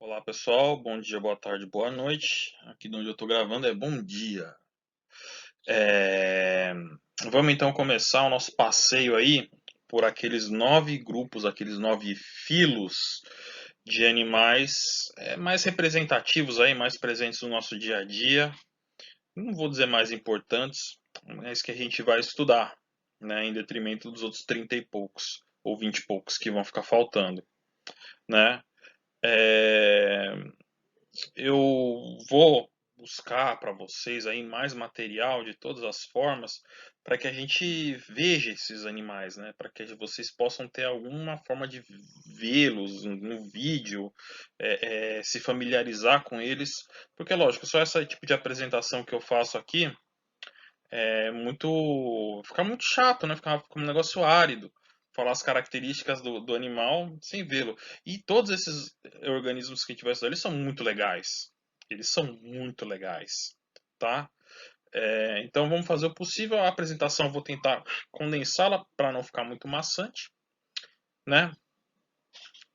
Olá pessoal, bom dia, boa tarde, boa noite. Aqui de onde eu estou gravando é bom dia. É, Vamos então começar o nosso passeio aí por aqueles 9 grupos, aqueles 9 filos de animais mais representativos aí, mais presentes no nosso dia a dia. Não vou dizer mais importantes, mas que a gente vai estudar, né, em detrimento dos outros 30 e poucos ou 20 e poucos que vão ficar faltando, né? É, Eu vou buscar para vocês aí mais material de todas as formas para que a gente veja esses animais, né? Para que vocês possam ter alguma forma de vê-los no vídeo, se familiarizar com eles, porque lógico, só esse tipo de apresentação que eu faço aqui fica muito chato, né? Fica um negócio árido. Falar as características do animal sem vê-lo. E todos esses organismos que a gente vai estudar, eles são muito legais. Eles são muito legais, tá? Então vamos fazer o possível. A apresentação eu vou tentar condensá-la para não ficar muito maçante, né?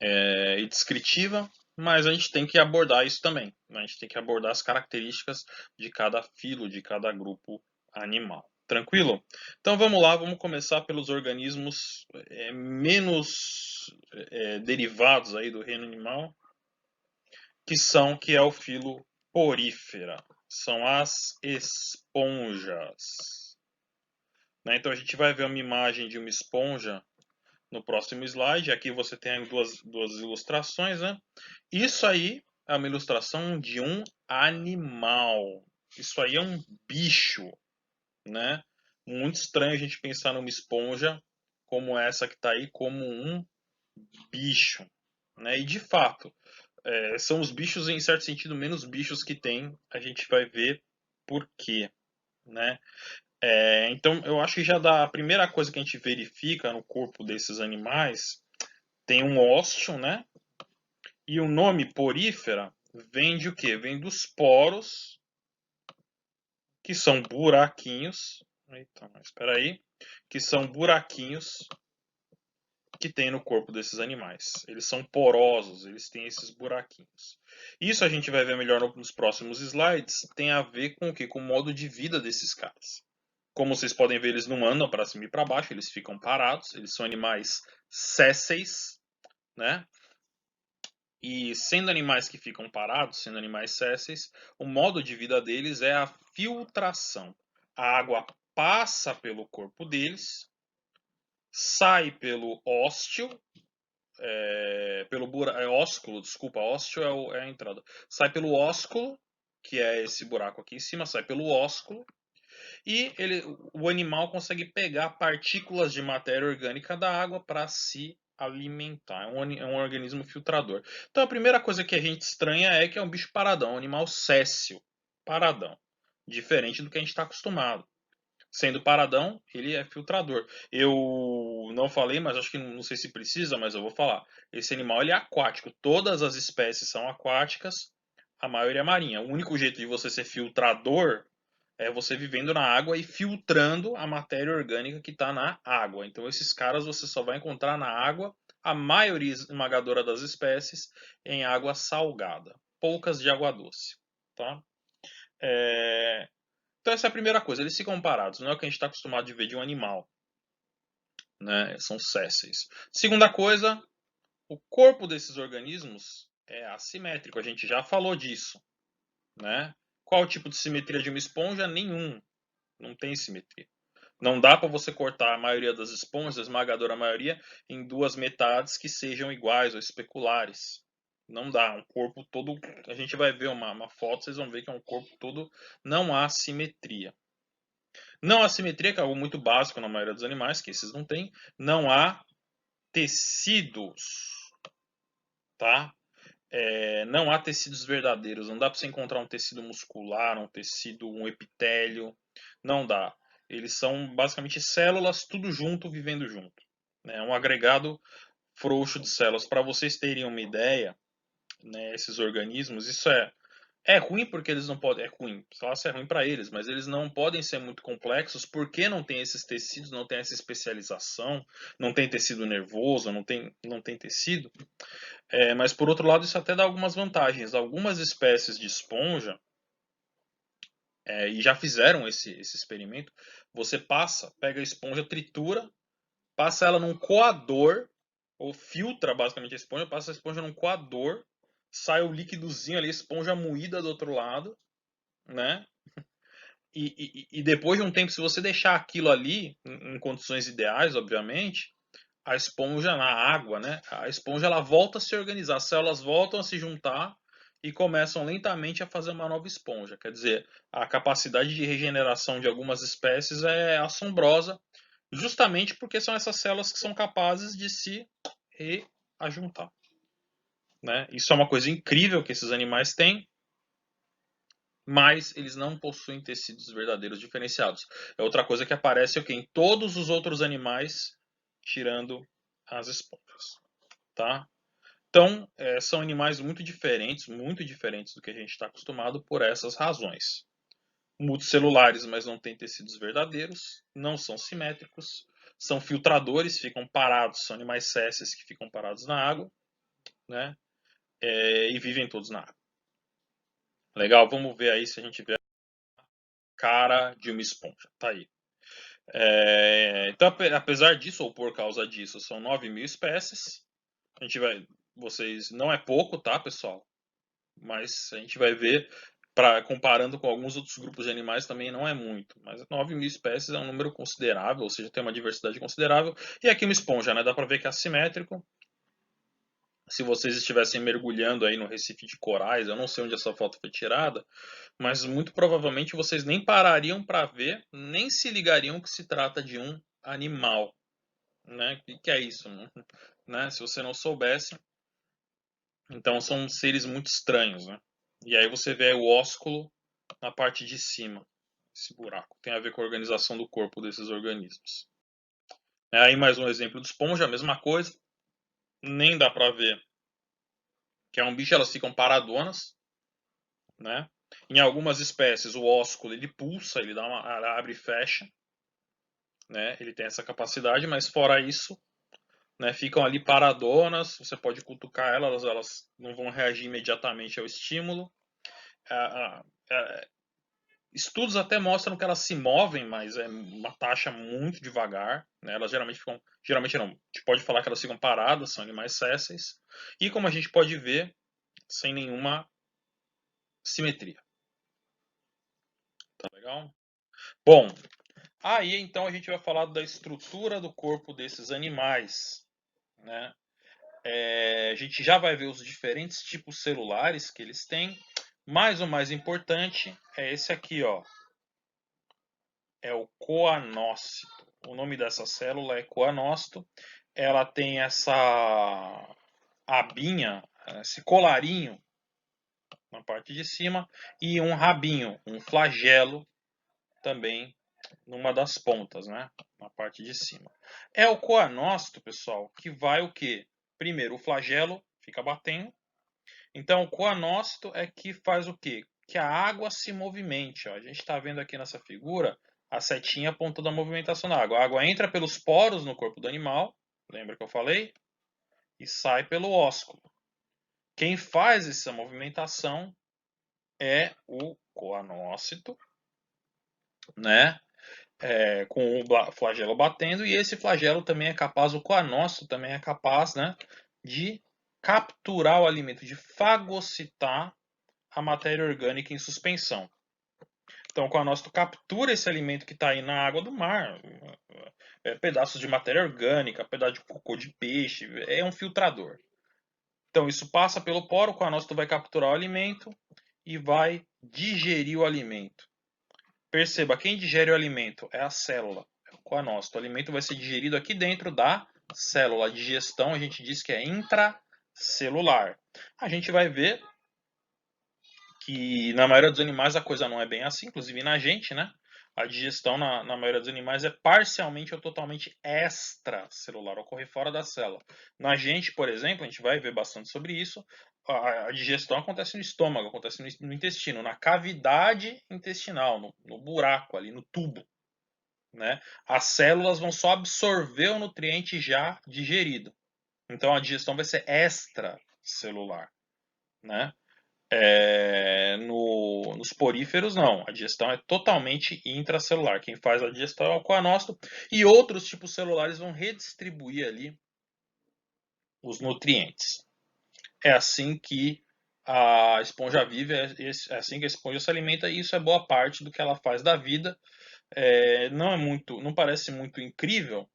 E descritiva, mas a gente tem que abordar isso também, né? A gente tem que abordar as características de cada filo, de cada grupo animal. Tranquilo? Então vamos lá, vamos começar pelos organismos menos derivados aí do reino animal, que é o filo porífera. São as esponjas. Né? Então a gente vai ver uma imagem de uma esponja no próximo slide. Aqui você tem duas ilustrações, né? Isso aí é uma ilustração de um animal. Isso aí é um bicho, né? Muito estranho a gente pensar numa esponja como essa que está aí como um bicho, né? E de fato, são os bichos em certo sentido menos bichos que tem. A gente vai ver por quê, né? Então eu acho que já a primeira coisa que a gente verifica no corpo desses animais tem um ósteo, né? E o nome porífera vem de o quê? Vem dos poros, que são buraquinhos. Eita, mas espera aí. Que são buraquinhos que tem no corpo desses animais. Eles são porosos, eles têm esses buraquinhos. Isso a gente vai ver melhor nos próximos slides. Tem a ver com o quê? Com o modo de vida desses caras. Como vocês podem ver, eles não andam para cima e para baixo, eles ficam parados. Eles são animais sésseis, né? E sendo animais que ficam parados, sendo animais sésseis, o modo de vida deles é a filtração. A água passa pelo corpo deles, sai pelo ósteo, ósculo, desculpa, ósteo é a entrada. Sai pelo ósculo, que é esse buraco aqui em cima, sai pelo ósculo, e o animal consegue pegar partículas de matéria orgânica da água para se alimentar. É um organismo filtrador. Então a primeira coisa que a gente estranha é que é um bicho paradão, um animal césseo, paradão. Diferente do que a gente está acostumado. Sendo paradão, ele é filtrador. Eu não falei, mas acho que não sei se precisa, mas eu vou falar. Esse animal ele é aquático. Todas as espécies são aquáticas, a maioria é marinha. O único jeito de você ser filtrador é você vivendo na água e filtrando a matéria orgânica que está na água. Então, esses caras você só vai encontrar na água, a maioria esmagadora das espécies, em água salgada, poucas de água doce. Tá? É... Então, essa é a primeira coisa, eles ficam parados, não é o que a gente está acostumado de ver de um animal. Né? São sésseis. Segunda coisa, o corpo desses organismos é assimétrico, a gente já falou disso. Né? Qual o tipo de simetria de uma esponja? Nenhum. Não tem simetria. Não dá para você cortar a maioria das esponjas, a esmagadora maioria, em duas metades que sejam iguais ou especulares. Não dá. Um corpo todo. A gente vai ver uma foto, vocês vão ver que é um corpo todo. Não há simetria. Não há simetria, que é algo muito básico na maioria dos animais, que esses não têm. Não há tecidos. Tá? Não há tecidos verdadeiros. Não dá para você encontrar um tecido muscular, um tecido, um epitélio. Não dá. Eles são basicamente células, tudo junto, vivendo junto. É um agregado frouxo de células. Para vocês terem uma ideia, né, esses organismos, isso É ruim porque eles não podem. É ruim, sei lá se é ruim para eles, mas eles não podem ser muito complexos porque não tem esses tecidos, não tem essa especialização, não tem tecido nervoso, não tem tecido. Mas por outro lado, isso até dá algumas vantagens. Algumas espécies de esponja, e já fizeram esse experimento, você pega a esponja, tritura, passa ela num coador, ou filtra basicamente a esponja, passa a esponja num coador, sai o líquidozinho ali, a esponja moída do outro lado, né? E depois de um tempo, se você deixar aquilo ali, em condições ideais, obviamente, a esponja na água, né? A esponja ela volta a se organizar, as células voltam a se juntar e começam lentamente a fazer uma nova esponja. Quer dizer, a capacidade de regeneração de algumas espécies é assombrosa, justamente porque são essas células que são capazes de se reajuntar, né? Isso é uma coisa incrível que esses animais têm, mas eles não possuem tecidos verdadeiros diferenciados. É outra coisa que aparece aqui em todos os outros animais, tirando as esponjas, tá? Então, são animais muito diferentes do que a gente está acostumado por essas razões. Multicelulares, mas não têm tecidos verdadeiros, não são simétricos, são filtradores, ficam parados, são animais sésseis que ficam parados na água, né? E vivem todos na água. Legal, vamos ver aí se a gente vê a cara de uma esponja. Tá aí. Então, apesar disso, ou por causa disso, são 9.000 espécies. A gente vai. Vocês. Não é pouco, tá, pessoal? Mas a gente vai ver, comparando com alguns outros grupos de animais, também não é muito. Mas 9.000 espécies é um número considerável, ou seja, tem uma diversidade considerável. E aqui uma esponja, né? Dá pra ver que é assimétrico. Se vocês estivessem mergulhando aí no Recife de Corais, eu não sei onde essa foto foi tirada, mas muito provavelmente vocês nem parariam para ver, nem se ligariam que se trata de um animal, né? O que é isso, né? Se você não soubesse, então são seres muito estranhos, né? E aí você vê o ósculo na parte de cima, esse buraco, tem a ver com a organização do corpo desses organismos. Aí mais um exemplo de esponja, a mesma coisa, nem dá para ver que é um bicho, elas ficam paradonas, né? Em algumas espécies, o ósculo ele pulsa, ele abre e fecha, né? Ele tem essa capacidade, mas fora isso, né? Ficam ali paradonas. Você pode cutucar elas, elas não vão reagir imediatamente ao estímulo. Estudos até mostram que elas se movem, mas é uma taxa muito devagar, né? Elas geralmente não. A gente pode falar que elas ficam paradas, são animais sésseis. E como a gente pode ver, sem nenhuma simetria. Tá legal? Bom, aí então a gente vai falar da estrutura do corpo desses animais, né? A gente já vai ver os diferentes tipos celulares que eles têm, mas o mais importante é esse aqui, ó. É o coanócito. O nome dessa célula é coanócito. Ela tem essa abinha, esse colarinho na parte de cima e um rabinho, um flagelo também numa das pontas, né? Na parte de cima. É o coanócito, pessoal, que vai o quê? Primeiro, o flagelo fica batendo. Então, o coanócito é que faz o quê? Que a água se movimente. Ó. A gente está vendo aqui nessa figura a setinha apontando a movimentação da água. A água entra pelos poros no corpo do animal, lembra que eu falei? E sai pelo ósculo. Quem faz essa movimentação é o coanócito, né? Com o flagelo batendo, e esse flagelo também é capaz, o coanócito também é capaz, né, de capturar o alimento, de fagocitar a matéria orgânica em suspensão. Então, o coanócito captura esse alimento que está aí na água do mar, pedaços de matéria orgânica, pedaço de cocô de peixe, é um filtrador. Então, isso passa pelo poro, o coanócito vai capturar o alimento e vai digerir o alimento. Perceba, quem digere o alimento é a célula, é o coanócito. O alimento vai ser digerido aqui dentro da célula. A digestão a gente diz que é intracelular. A gente vai ver que na maioria dos animais a coisa não é bem assim, inclusive na gente, né? A digestão na maioria dos animais é parcialmente ou totalmente extracelular, ocorre fora da célula. Na gente, por exemplo, a gente vai ver bastante sobre isso, a digestão acontece no estômago, acontece no intestino, na cavidade intestinal, no buraco ali, no tubo, né? As células vão só absorver o nutriente já digerido. Então a digestão vai ser extracelular, né? Nos poríferos não, a digestão é totalmente intracelular. Quem faz a digestão é o coanócito e outros tipos celulares vão redistribuir ali os nutrientes. É assim que a esponja vive, é assim que a esponja se alimenta e isso é boa parte do que ela faz da vida. Não parece muito incrível,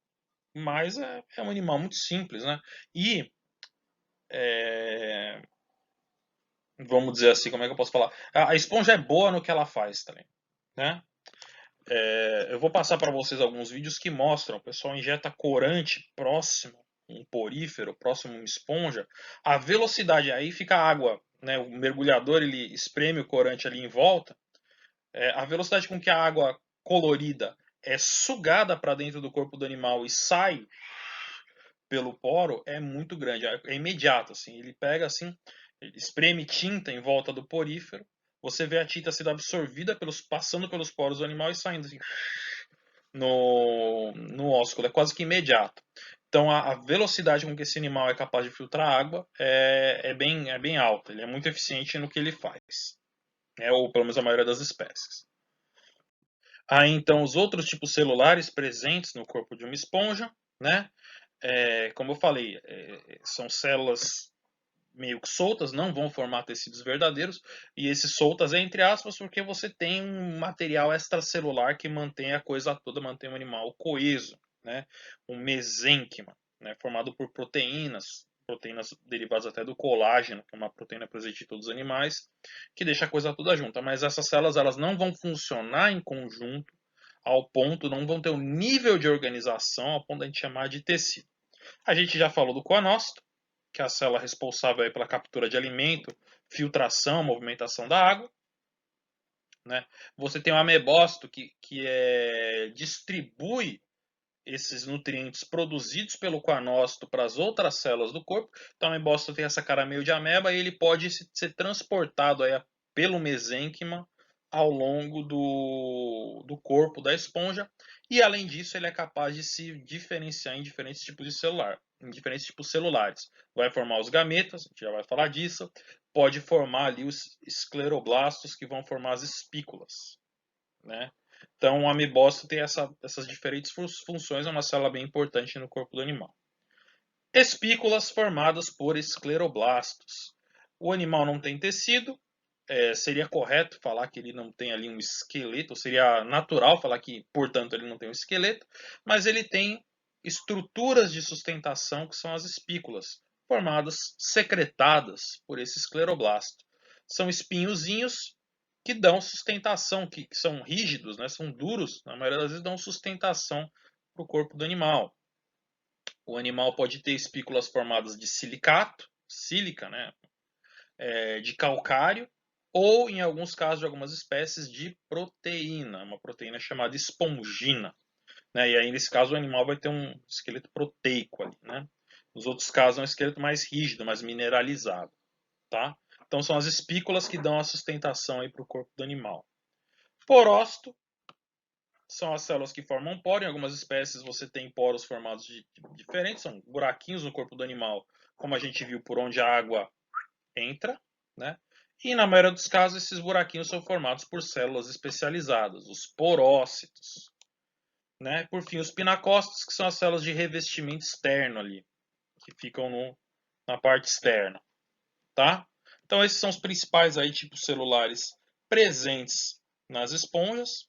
mas é um animal muito simples, né? E é, vamos dizer assim, como é que eu posso falar? A esponja é boa no que ela faz também, né? Eu vou passar para vocês alguns vídeos que mostram, o pessoal injeta corante próximo, um porífero, próximo a uma esponja, a velocidade, aí fica a água, né? O mergulhador ele espreme o corante ali em volta, a velocidade com que a água colorida é sugada para dentro do corpo do animal e sai pelo poro é muito grande, é imediato, assim, ele pega assim, ele espreme tinta em volta do porífero, você vê a tinta sendo absorvida passando pelos poros do animal e saindo assim, no ósculo, é quase que imediato. Então a velocidade com que esse animal é capaz de filtrar água é bem alta, ele é muito eficiente no que ele faz, né, ou pelo menos a maioria das espécies. Aí então os outros tipos celulares presentes no corpo de uma esponja, né? Como eu falei, são células meio que soltas, não vão formar tecidos verdadeiros, e esses soltas é entre aspas porque você tem um material extracelular que mantém a coisa toda, mantém o animal coeso, né? Um mesênquima, né? Formado por proteínas derivadas até do colágeno, que é uma proteína presente em todos os animais, que deixa a coisa toda junta. Mas essas células elas não vão funcionar em conjunto ao ponto, não vão ter um nível de organização ao ponto de a gente chamar de tecido. A gente já falou do coanócito, que é a célula responsável aí pela captura de alimento, filtração, movimentação da água. Né? Você tem o amebócito, que distribui esses nutrientes produzidos pelo coanócito para as outras células do corpo. Então, o amebócito tem essa cara meio de ameba e ele pode ser transportado aí pelo mesênquima ao longo do corpo da esponja. E, além disso, ele é capaz de se diferenciar em diferentes tipos de celular, em diferentes tipos celulares. Vai formar os gametas, a gente já vai falar disso. Pode formar ali os escleroblastos, que vão formar as espículas, né? Então, o amebócito tem essas diferentes funções, é uma célula bem importante no corpo do animal. Espículas formadas por escleroblastos. O animal não tem tecido, seria correto falar que ele não tem ali um esqueleto, seria natural falar que, portanto, ele não tem um esqueleto, mas ele tem estruturas de sustentação que são as espículas, formadas, secretadas por esse escleroblasto. São espinhozinhos que dão sustentação, que são rígidos, né, são duros, na maioria das vezes dão sustentação para o corpo do animal. O animal pode ter espículas formadas de silicato, sílica, né, de calcário, ou, em alguns casos de algumas espécies, de proteína, uma proteína chamada espongina. Né, e aí, nesse caso, o animal vai ter um esqueleto proteico ali. Né? Nos outros casos, é um esqueleto mais rígido, mais mineralizado. Tá? Então, são as espículas que dão a sustentação para o corpo do animal. Porócito são as células que formam poro. Em algumas espécies você tem poros formados de diferentes, são buraquinhos no corpo do animal, como a gente viu por onde a água entra, né? E na maioria dos casos esses buraquinhos são formados por células especializadas, os porócitos, né? Por fim, os pinacócitos, que são as células de revestimento externo ali, que ficam na parte externa, tá? Então esses são os principais aí tipos celulares presentes nas esponjas.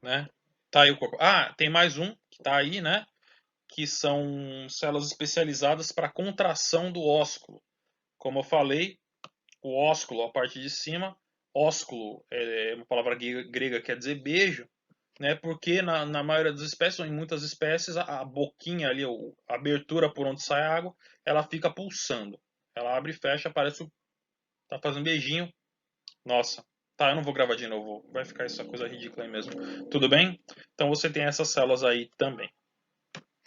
Né? Tá aí o corpo. Ah, tem mais um que tá aí, né? Que são células especializadas para contração do ósculo. Como eu falei, o ósculo, a parte de cima, ósculo é uma palavra grega que quer dizer beijo, né? Porque na maioria das espécies, ou em muitas espécies, a boquinha ali, a abertura por onde sai a água, ela fica pulsando. Ela abre e fecha, parece tá fazendo beijinho. Nossa, tá, eu não vou gravar de novo, vai ficar essa coisa ridícula aí mesmo. Tudo bem? Então você tem essas células aí também.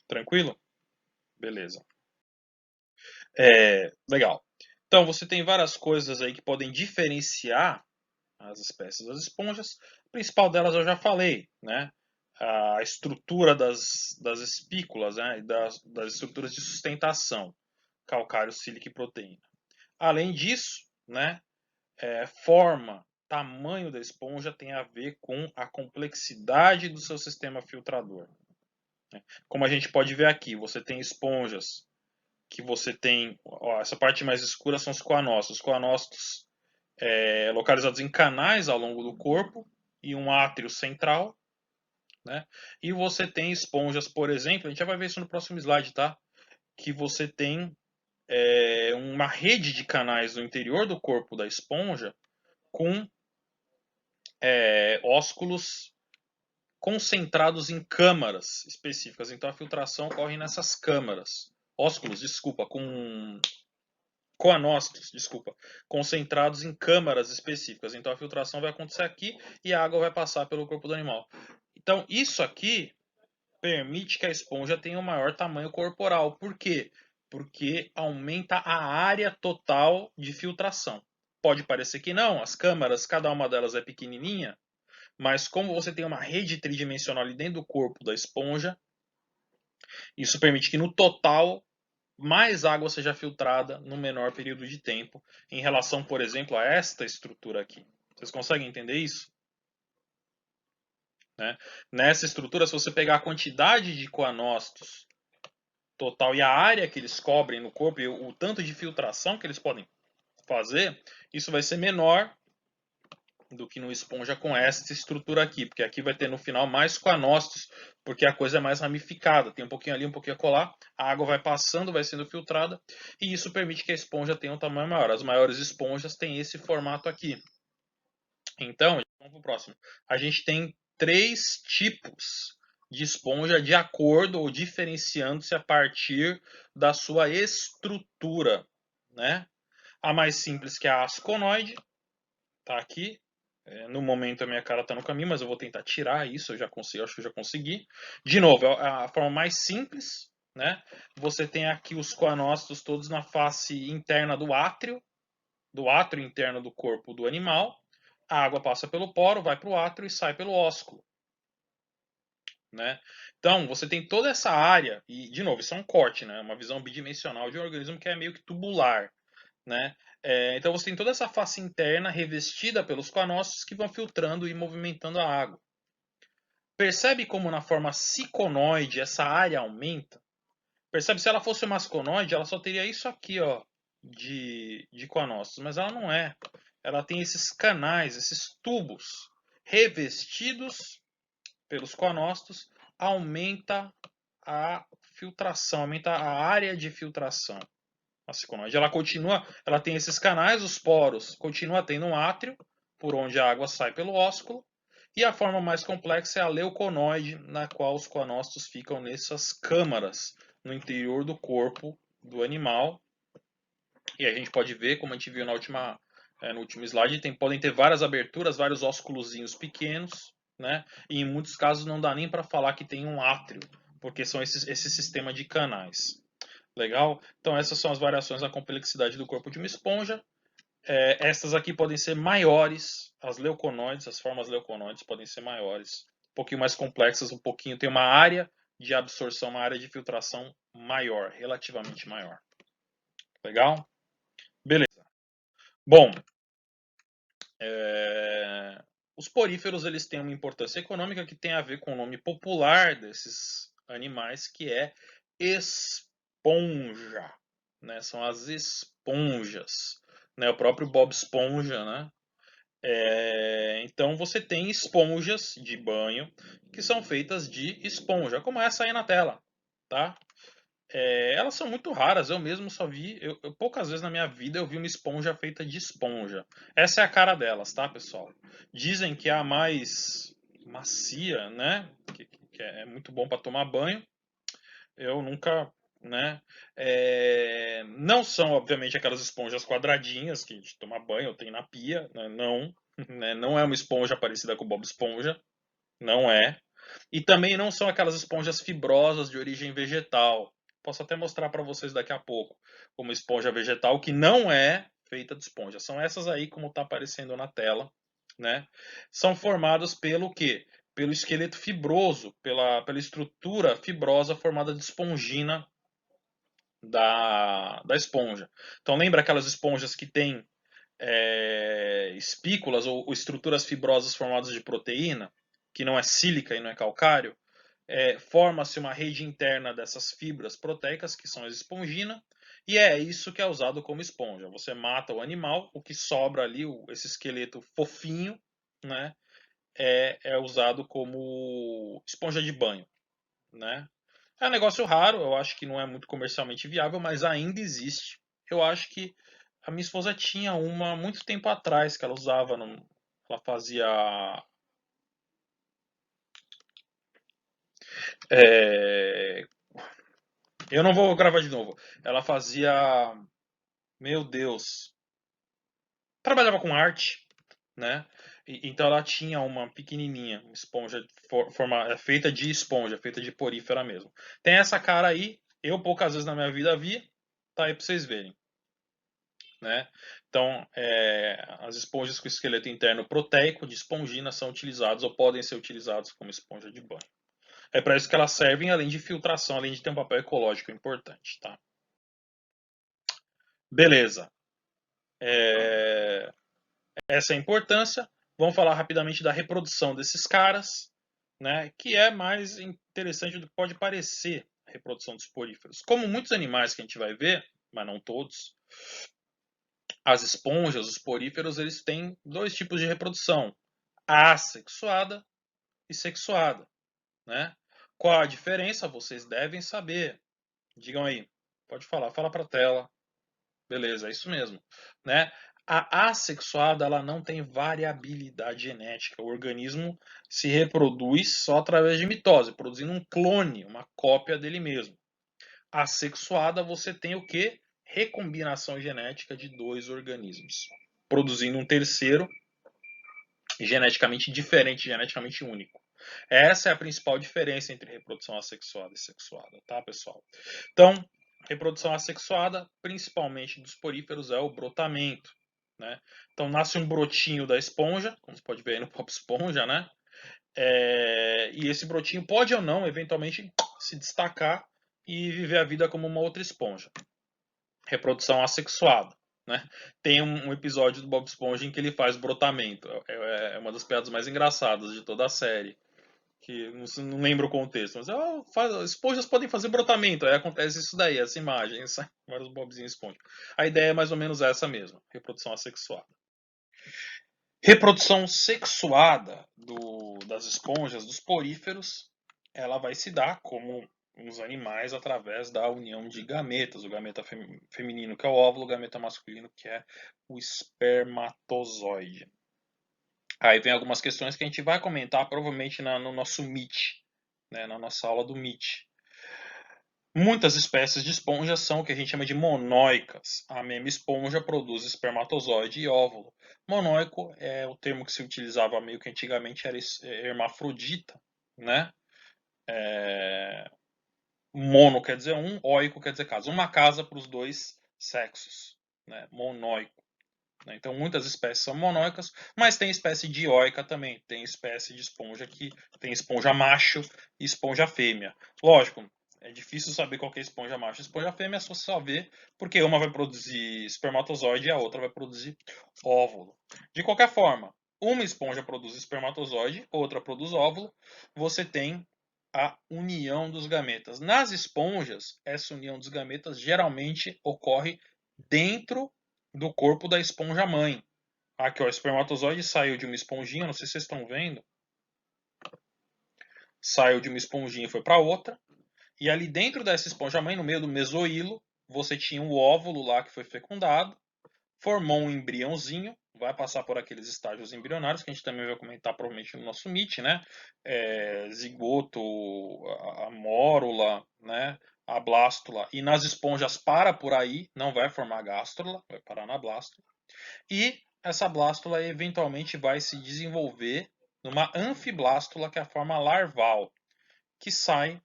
Tranquilo? Beleza. Legal. Então, você tem várias coisas aí que podem diferenciar as espécies das esponjas. A principal delas eu já falei, né? A estrutura das espículas, né? E das estruturas de sustentação, calcário, sílica e proteína. Além disso, né? Forma, tamanho da esponja tem a ver com a complexidade do seu sistema filtrador. Como a gente pode ver aqui, você tem esponjas que você tem, ó, essa parte mais escura são os coanócitos. Os coanócitos localizados em canais ao longo do corpo e um átrio central, né? E você tem esponjas, por exemplo, a gente já vai ver isso no próximo slide, tá? Que você tem uma rede de canais no interior do corpo da esponja com ósculos concentrados em câmaras específicas. Então a filtração ocorre nessas câmaras. Ósculos, desculpa, com coanócitos, desculpa, concentrados em câmaras específicas. Então a filtração vai acontecer aqui e a água vai passar pelo corpo do animal. Então isso aqui permite que a esponja tenha um maior tamanho corporal. Por quê? Porque aumenta a área total de filtração. Pode parecer que não, as câmaras, cada uma delas é pequenininha, mas como você tem uma rede tridimensional ali dentro do corpo da esponja, isso permite que no total mais água seja filtrada no menor período de tempo, em relação, por exemplo, a esta estrutura aqui. Vocês conseguem entender isso? Né? Nessa estrutura, se você pegar a quantidade de coanócitos total e a área que eles cobrem no corpo e o tanto de filtração que eles podem fazer, isso vai ser menor do que no esponja com essa estrutura aqui, porque aqui vai ter no final mais coanócitos, porque a coisa é mais ramificada, tem um pouquinho ali, um pouquinho acolá, a água vai passando, vai sendo filtrada, e isso permite que a esponja tenha um tamanho maior. As maiores esponjas têm esse formato aqui. Então, vamos para o próximo. A gente tem 3 tipos de esponja de acordo ou diferenciando-se a partir da sua estrutura, né? A mais simples, que é a asconoide, tá aqui. No momento a minha cara está no caminho, mas eu vou tentar tirar isso, eu já consigo, acho que eu já consegui. De novo, é a forma mais simples, né? Você tem aqui os coanócitos todos na face interna do átrio interno do corpo do animal. A água passa pelo poro, vai para o átrio e sai pelo ósculo. Né? Então, você tem toda essa área, e de novo, isso é um corte, né? Uma visão bidimensional de um organismo que é meio que tubular. Né? Então você tem toda essa face interna revestida pelos coanócitos que vão filtrando e movimentando a água. Percebe como na forma ciconoide essa área aumenta? Percebe, se ela fosse uma asconoide, ela só teria isso aqui, ó, de coanócitos, mas ela não é. Ela tem esses canais, esses tubos revestidos pelos coanócitos, aumenta a filtração, aumenta a área de filtração. A ciconoide, ela tem esses canais, os poros, continua tendo um átrio, por onde a água sai pelo ósculo, e a forma mais complexa é a leuconoide, na qual os coanócitos ficam nessas câmaras no interior do corpo do animal. E a gente pode ver, como a gente viu no último slide, podem ter várias aberturas, vários ósculozinhos pequenos, né? E em muitos casos não dá nem para falar que tem um átrio, porque são esse sistema de canais. Legal? Então essas são as variações da complexidade do corpo de uma esponja. Essas aqui podem ser maiores, as leuconoides, as formas leuconoides podem ser maiores, um pouquinho mais complexas, tem uma área de absorção, uma área de filtração maior, relativamente maior. Legal? Beleza. Bom, os poríferos eles têm uma importância econômica que tem a ver com o nome popular desses animais, que é esponja. Né? São as esponjas. Né? O próprio Bob Esponja, né? Então você tem esponjas de banho que são feitas de esponja, como essa aí na tela, tá? Elas são muito raras, eu mesmo só vi, poucas vezes na minha vida eu vi uma esponja feita de esponja. Essa é a cara delas, tá, pessoal? Dizem que é a mais macia, né? Que é muito bom para tomar banho. Eu nunca, né? Não são, obviamente, aquelas esponjas quadradinhas que a gente toma banho ou tem na pia, né? Não, né? Não é uma esponja parecida com o Bob Esponja, não é. E também não são aquelas esponjas fibrosas de origem vegetal, Posso até mostrar para vocês daqui a pouco, como esponja vegetal, que não é feita de esponja. São essas aí, como está aparecendo na tela, né? São formadas pelo quê? Pelo esqueleto fibroso, pela estrutura fibrosa formada de espongina da esponja. Então lembra aquelas esponjas que têm espículas ou estruturas fibrosas formadas de proteína, que não é sílica e não é calcário? Forma-se uma rede interna dessas fibras proteicas, que são as esponginas, e é isso que é usado como esponja. Você mata o animal, o que sobra ali, esse esqueleto fofinho, né, é usado como esponja de banho, né? É um negócio raro, eu acho que não é muito comercialmente viável, mas ainda existe. Eu acho que a minha esposa tinha uma muito tempo atrás que ela usava, ela fazia é, eu não vou gravar de novo. Ela fazia, meu Deus, trabalhava com arte, né? Então ela tinha uma pequenininha, uma esponja feita de esponja, feita de porífera mesmo. Tem essa cara aí, eu poucas vezes na minha vida vi, tá aí pra vocês verem, né? Então, as esponjas com esqueleto interno proteico de espongina são utilizados ou podem ser utilizados como esponja de banho. É para isso que elas servem, além de filtração, além de ter um papel ecológico importante, tá? Beleza. É, essa é a importância. Vamos falar rapidamente da reprodução desses caras, né? Que é mais interessante do que pode parecer a reprodução dos poríferos. Como muitos animais que a gente vai ver, mas não todos, as esponjas, os poríferos, eles têm dois tipos de reprodução: assexuada e sexuada, né? Qual a diferença? Vocês devem saber. Digam aí. Pode falar, fala para a tela. Beleza, é isso mesmo, né? A assexuada, ela não tem variabilidade genética. O organismo se reproduz só através de mitose, produzindo um clone, uma cópia dele mesmo. A sexuada, você tem o quê? Recombinação genética de dois organismos, produzindo um terceiro geneticamente diferente, geneticamente único. Essa é a principal diferença entre reprodução assexuada e sexuada, tá, pessoal? Então, reprodução assexuada, principalmente dos poríferos, é o brotamento, né? Então, nasce um brotinho da esponja, como você pode ver aí no Pop Esponja, né? E esse brotinho pode ou não, eventualmente, se destacar e viver a vida como uma outra esponja. Reprodução assexuada. Né? Tem um episódio do Bob Esponja em que ele faz brotamento. É uma das piadas mais engraçadas de toda a série. Que não lembro o contexto, mas esponjas podem fazer brotamento. Aí acontece isso daí, essa imagem, sai vários bobzinhos esponja. A ideia é mais ou menos essa mesmo: reprodução assexuada. Reprodução sexuada das esponjas, dos poríferos, ela vai se dar como uns animais através da união de gametas, o gameta feminino que é o óvulo, o gameta masculino que é o espermatozoide. Aí vem algumas questões que a gente vai comentar provavelmente no nosso Meet, né, na nossa aula do Meet. Muitas espécies de esponjas são o que a gente chama de monóicas. A mesma esponja produz espermatozoide e óvulo. Monóico é o termo que se utilizava meio que antigamente, era hermafrodita, né? Mono quer dizer um, oico quer dizer casa. Uma casa para os dois sexos, né? Monóico. Então muitas espécies são monóicas, mas tem espécie dioica também. Tem espécie de esponja que tem esponja macho e esponja fêmea. Lógico, é difícil saber qual que é esponja macho e esponja fêmea, é só ver porque uma vai produzir espermatozoide e a outra vai produzir óvulo. De qualquer forma, uma esponja produz espermatozoide, outra produz óvulo, você tem a união dos gametas. Nas esponjas, essa união dos gametas geralmente ocorre dentro do corpo da esponja mãe. Aqui, ó, o espermatozoide saiu de uma esponjinha, não sei se vocês estão vendo. Saiu de uma esponjinha e foi para outra. E ali dentro dessa esponja mãe, no meio do mesoílo, você tinha um óvulo lá que foi fecundado, formou um embriãozinho, vai passar por aqueles estágios embrionários que a gente também vai comentar provavelmente no nosso Meet, né? Zigoto, a mórula, né? A blástula. E nas esponjas para por aí, não vai formar gástrula, vai parar na blástula. E essa blástula eventualmente vai se desenvolver numa anfiblástula, que é a forma larval, que sai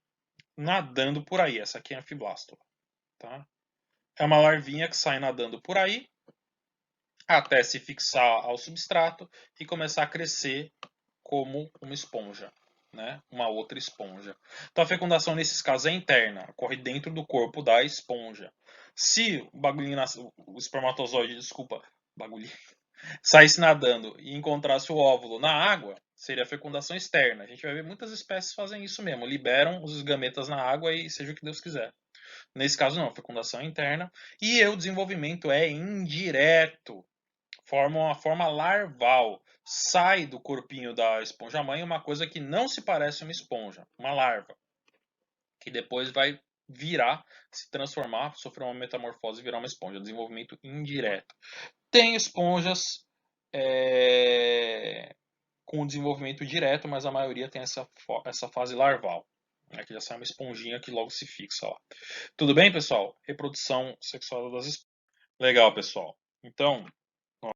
nadando por aí. Essa aqui é a anfiblástula. Tá? É uma larvinha que sai nadando por aí até se fixar ao substrato e começar a crescer como uma esponja, né? Uma outra esponja. Então a fecundação nesses casos é interna, ocorre dentro do corpo da esponja. Se o bagulhinho, o espermatozoide, desculpa, bagulhinho, saísse nadando e encontrasse o óvulo na água, seria a fecundação externa. A gente vai ver muitas espécies fazem isso mesmo, liberam os gametas na água e seja o que Deus quiser. Nesse caso não, a fecundação é interna e o desenvolvimento é indireto. Forma uma forma larval. Sai do corpinho da esponja-mãe uma coisa que não se parece uma esponja, uma larva, que depois vai virar, se transformar, sofrer uma metamorfose e virar uma esponja. Desenvolvimento indireto. Tem esponjas com desenvolvimento direto, mas a maioria tem essa fase larval, né, que já sai uma esponjinha que logo se fixa lá. Tudo bem, pessoal? Reprodução sexual das esponjas. Legal, pessoal. Então,